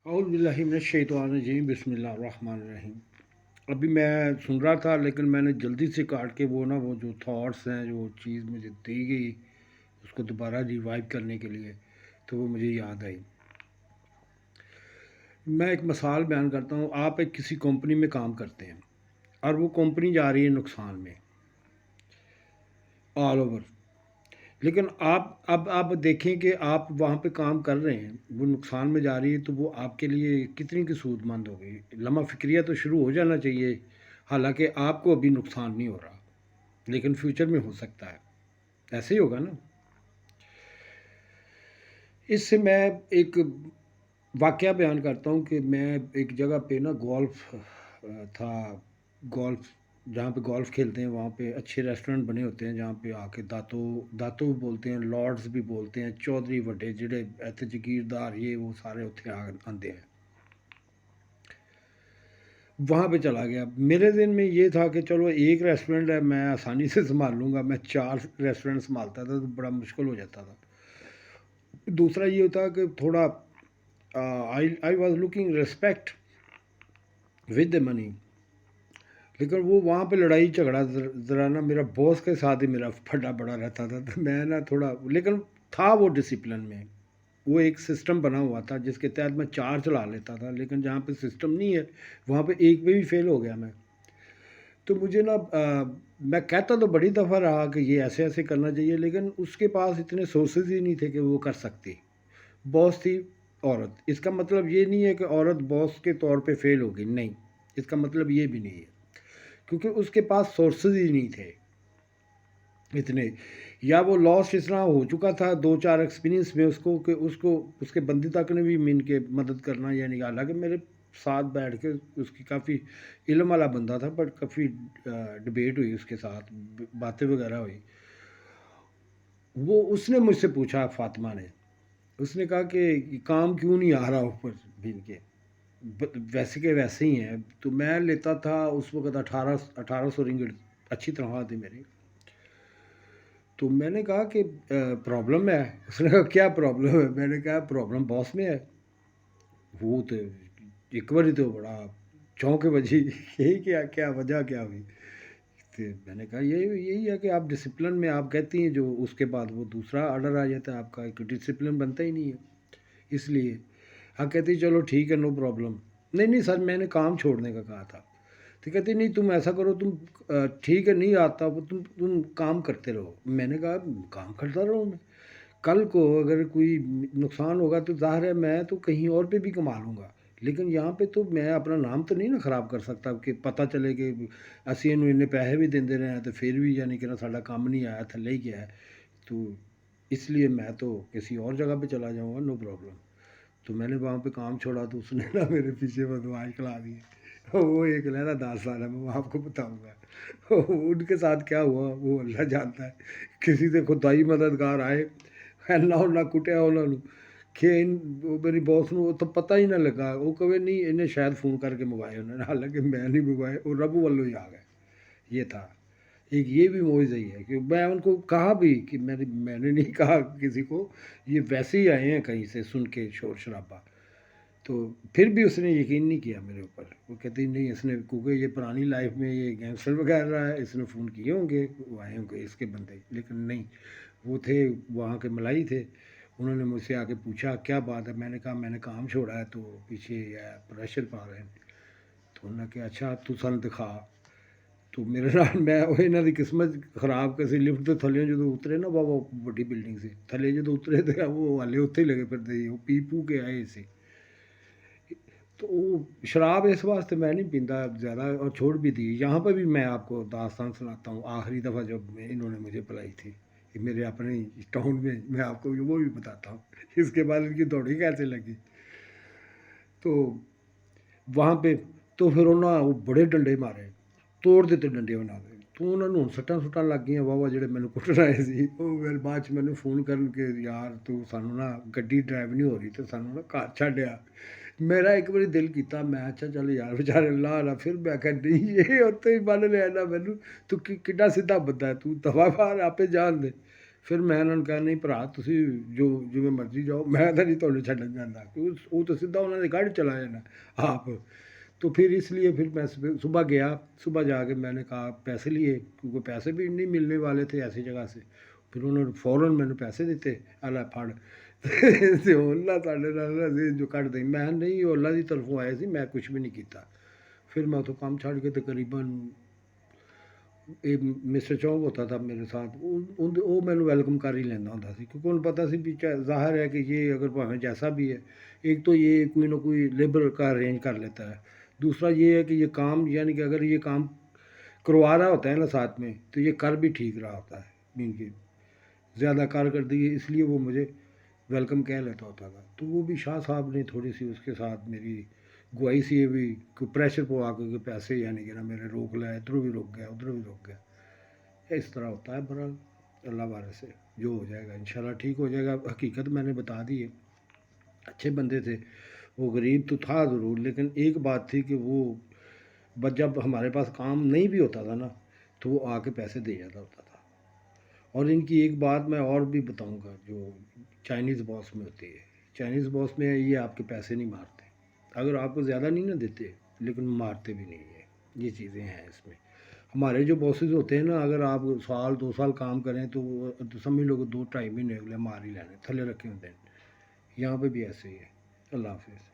اعوذ باللہ من الشیطان الرجیم بسم اللہ الرحمن الرحیم۔ ابھی میں سن رہا تھا لیکن میں نے جلدی سے کاٹ کے وہ جو تھاٹس ہیں، جو چیز مجھے دی گئی اس کو دوبارہ ریوائیو کرنے کے لیے، تو وہ مجھے یاد آئی۔ میں ایک مثال بیان کرتا ہوں۔ آپ ایک کسی کمپنی میں کام کرتے ہیں اور وہ کمپنی جا رہی ہے نقصان میں آل اوور، لیکن آپ دیکھیں کہ آپ وہاں پہ کام کر رہے ہیں، وہ نقصان میں جا رہی ہے، تو وہ آپ کے لیے کتنی کی سود مند ہو گئی۔ لمحہ فکریہ تو شروع ہو جانا چاہیے، حالانکہ آپ کو ابھی نقصان نہیں ہو رہا لیکن فیوچر میں ہو سکتا ہے۔ ایسے ہی ہوگا نا۔ اس سے میں ایک واقعہ بیان کرتا ہوں کہ میں ایک جگہ پہ نا گولف تھا، گولف جہاں پہ گولف کھیلتے ہیں وہاں پہ اچھے ریسٹورنٹ بنے ہوتے ہیں، جہاں پہ آ کے داتو بھی بولتے ہیں، لارڈز بھی بولتے ہیں، چودھری وڈے جڑے ایتھے جگیردار یہ وہ سارے اتنے آتے ہیں۔ وہاں پہ چلا گیا۔ میرے دن میں یہ تھا کہ چلو ایک ریسٹورنٹ ہے، میں آسانی سے سنبھال لوں گا۔ میں 4 ریسٹورنٹ سنبھالتا تھا تو بڑا مشکل ہو جاتا تھا۔ دوسرا یہ ہوتا کہ تھوڑا I was looking respect with the money, لیکن وہ وہاں پہ لڑائی جھگڑا ذرا نا میرا باس کے ساتھ ہی میرا پھڈا بڑا رہتا تھا، تو میں نا تھوڑا، لیکن تھا وہ ڈسپلن میں، وہ ایک سسٹم بنا ہوا تھا جس کے تحت میں 4 چلا لیتا تھا، لیکن جہاں پہ سسٹم نہیں ہے وہاں پہ ایک پہ بھی فیل ہو گیا میں۔ تو مجھے نا میں کہتا تو بڑی دفعہ رہا کہ یہ ایسے ایسے کرنا چاہیے، لیکن اس کے پاس اتنے سورسز ہی نہیں تھے کہ وہ کر سکتی۔ باس تھی عورت، اس کا مطلب یہ نہیں ہے کہ عورت باس کے طور پہ فیل ہوگی، نہیں، اس کا مطلب یہ بھی نہیں ہے، کیونکہ اس کے پاس سورسز ہی نہیں تھے اتنے، یا وہ لاسٹ اس طرح ہو چکا تھا 2-4 ایکسپیرینس میں اس کو کہ اس کے بندی تک نے بھی مین کے مدد کرنا یا نہیں۔ حالانکہ میرے ساتھ بیٹھ کے اس کی کافی علم والا بندہ تھا، بٹ کافی ڈبیٹ ہوئی اس کے ساتھ، باتیں وغیرہ ہوئی۔ اس نے مجھ سے پوچھا، فاطمہ نے، اس نے کہا کہ کام کیوں نہیں آ رہا اوپر بن کے، ویسے کے ویسے ہی ہیں۔ تو میں لیتا تھا اس وقت 1800 رنگٹ، اچھی تنخواہ تھی میری۔ تو میں نے کہا کہ پرابلم ہے۔ اس نے کہا کیا پرابلم ہے؟ میں نے کہا پرابلم باس میں ہے۔ وہ تو ایک بار تو بڑا چونکے بجی، یہی کیا وجہ کیا ہوئی؟ تو میں نے کہا یہی ہے کہ آپ ڈسپلن میں آپ کہتی ہیں، جو اس کے بعد وہ دوسرا آرڈر آ جاتا ہے، آپ کا ایک ڈسپلن بنتا ہی نہیں ہے، اس لیے آپ کہتی چلو ٹھیک ہے، نو پرابلم۔ نہیں سر، میں نے کام چھوڑنے کا کہا تھا۔ تو کہتی نہیں تم ایسا کرو، تم ٹھیک ہے نہیں آتا وہ، تم کام کرتے رہو۔ میں نے کہا کام کرتا رہوں میں، کل کو اگر کوئی نقصان ہوگا تو ظاہر ہے میں تو کہیں اور پہ بھی کما لوں گا، لیکن یہاں پہ تو میں اپنا نام تو نہیں نا خراب کر سکتا کہ پتہ چلے کہ اسی انہیں پیسے بھی دے رہے ہیں تو پھر بھی یعنی کہ نا ساڈا کام نہیں آیا، تھلے ہی گیا ہے، تو اس لیے میں تو کسی اور جگہ پہ چلا جاؤں گا، نو پرابلم۔ تو میں نے وہاں پہ کام چھوڑا تو اس نے نا میرے پیچھے بدمعاش کھلا دی۔ وہ ایک لہرا داستان ہے، میں آپ کو بتاؤں گا ان کے ساتھ کیا ہوا وہ اللہ جانتا ہے۔ کسی سے خدائی مددگار آئے، نہ کٹیا انہوں نے کہ میری باس نو تو پتہ ہی نہ لگا، وہ کہے نہیں انہیں شاید فون کر کے منگوائے انہوں نے، حالانکہ میں نہیں منگوائے، وہ رب والوں ہی آ گئے۔ یہ تھا ایک، یہ بھی معجزہ ہی ہے کہ میں ان کو کہا بھی کہ میں نے نہیں کہا کسی کو، یہ ویسے ہی آئے ہیں کہیں سے سن کے شور شرابہ۔ تو پھر بھی اس نے یقین نہیں کیا میرے اوپر، وہ کہتی نہیں اس نے، کیونکہ یہ پرانی لائف میں یہ گینگسٹر وغیرہ ہے، اس نے فون کیے ہوں گے، وہ آئے ہوں گے اس کے بندے، لیکن نہیں، وہ تھے وہاں کے ملائی تھے۔ انہوں نے مجھ سے آ کے پوچھا کیا بات ہے؟ میں نے کہا میں نے کام چھوڑا ہے تو پیچھے پریشر پا رہے ہیں۔ تو انہوں نے کہا اچھا تو سن دکھا۔ تو میرے نال میں یہاں کی قسمت خراب کسی لفٹ تو تھلے جو اترے نا بابا بڑی بلڈنگ سے تھلے جو اترے تو وہ والے اتنے ہی لگے پھرتے، وہ پی پو کے آئے سے۔ تو وہ شراب اس واسطے میں نہیں پیندا زیادہ، اور چھوڑ بھی دی۔ یہاں پہ بھی میں آپ کو داستان سناتا ہوں، آخری دفعہ جب انہوں نے مجھے پلائی تھی میرے اپنے ٹاؤن میں آپ کو وہ بھی بتاتا ہوں، اس کے بعد ان کی دوڑی کیسے لگی۔ تو وہاں پہ تو پھر انہوں نے بڑے ڈنڈے مارے، توڑ دیتے ڈنڈے انہوں نے، تو انہوں نے سٹاں لگ گئی واہ جڑے مینوں کٹن آئے سی۔ وہ پھر بعد چ مینوں فون کرن کے یار تو سانوں نا گڈی ڈرائیو نہیں ہو رہی تو سانوں نا گھر چھڈیا۔ میرا ایک باری دل کیتا، میں اچھا چل یار بیچارے لا لا، پھر میں کہ نہیں یہ اتنے ہی بن لیا نا مینوں، تو کڈا سیدھا بندہ ہے تو دفعہ باہر آپ جان دے۔ ਫਿਰ ਮੈਂ ਇਹਨਾਂ ਨੂੰ ਕਿਹਾ ਨਹੀਂ ਭਰਾ ਤੁਸੀਂ ਜੋ ਜਿਵੇਂ ਮਰਜ਼ੀ ਜਾਓ, ਮੈਂ ਤਾਂ ਨਹੀਂ ਤੁਹਾਨੂੰ ਛੱਡਣ ਜਾਂਦਾ, ਕਿਉਂਕਿ ਉਹ ਤਾਂ ਸਿੱਧਾ ਉਹਨਾਂ ਦੇ ਗਾੜੀ ਚਲਾ ਜਾਣਾ آپ। تو پھر اس لیے پھر میں صبح گیا، صبح جا کے میں نے کہا پیسے لیے، کیونکہ پیسے بھی نہیں ملنے والے تھے ایسی جگہ سے۔ پھر انہوں نے فوراً میں نے پیسے دیتے، اللہ پھڑ تے اللہ ساڈے نال جو کٹ دیں، میں نہیں وہ اللہ کی طرفوں آئے سی، میں کچھ بھی نہیں کیتا۔ پھر میں اتوں کام چھڑ کے تقریباً مسٹر چونک ہوتا تھا میرے ساتھ، وہ مینوں ویلکم کر ہی لینا ہوتا سی، کیونکہ انہوں پتہ سی بھی ظاہر ہے کہ یہ اگر بھاویں جیسا بھی ہے، ایک تو یہ کوئی نہ کوئی لیبر کا ارینج کر لیتا ہے، دوسرا یہ ہے کہ یہ کام یعنی کہ اگر یہ کام کروا رہا ہوتا ہے نا ساتھ میں، تو یہ کر بھی ٹھیک رہا ہوتا ہے، مین کی زیادہ کارکردگی، اس لیے وہ مجھے ویلکم کہہ لیتا ہوتا تھا۔ تو وہ بھی شاہ صاحب نے تھوڑی سی اس کے ساتھ میری گواہی سی یہ بھی کوئی پریشر پوا کے پیسے یعنی کہ نا میرے روک لائے، ادھر بھی روک گیا ادھر بھی روک گیا، اس طرح ہوتا ہے۔ بہرحال اللہ والے سے جو ہو جائے گا انشاءاللہ ٹھیک ہو جائے گا۔ حقیقت میں نے بتا دی ہے، اچھے بندے تھے، وہ غریب تو تھا ضرور، لیکن ایک بات تھی کہ وہ جب ہمارے پاس کام نہیں بھی ہوتا تھا نا تو وہ آ کے پیسے دے جاتا ہوتا تھا۔ اور ان کی ایک بات میں اور بھی بتاؤں گا جو چائنیز باس میں ہوتی ہے، چائنیز باس میں یہ آپ کے پیسے نہیں مارتے، اگر آپ کو زیادہ نہیں نہ دیتے لیکن مارتے بھی نہیں ہیں، یہ چیزیں ہیں اس میں۔ ہمارے جو باسز ہوتے ہیں نا، اگر آپ سال 2 سال کام کریں تو سمجھ لو کہ 2-2.5 مہینے اگلے مار ہی لینے، تھلے رکھے ہوتے ہیں، یہاں پہ بھی ایسے ہی ہے۔ اللہ حافظ۔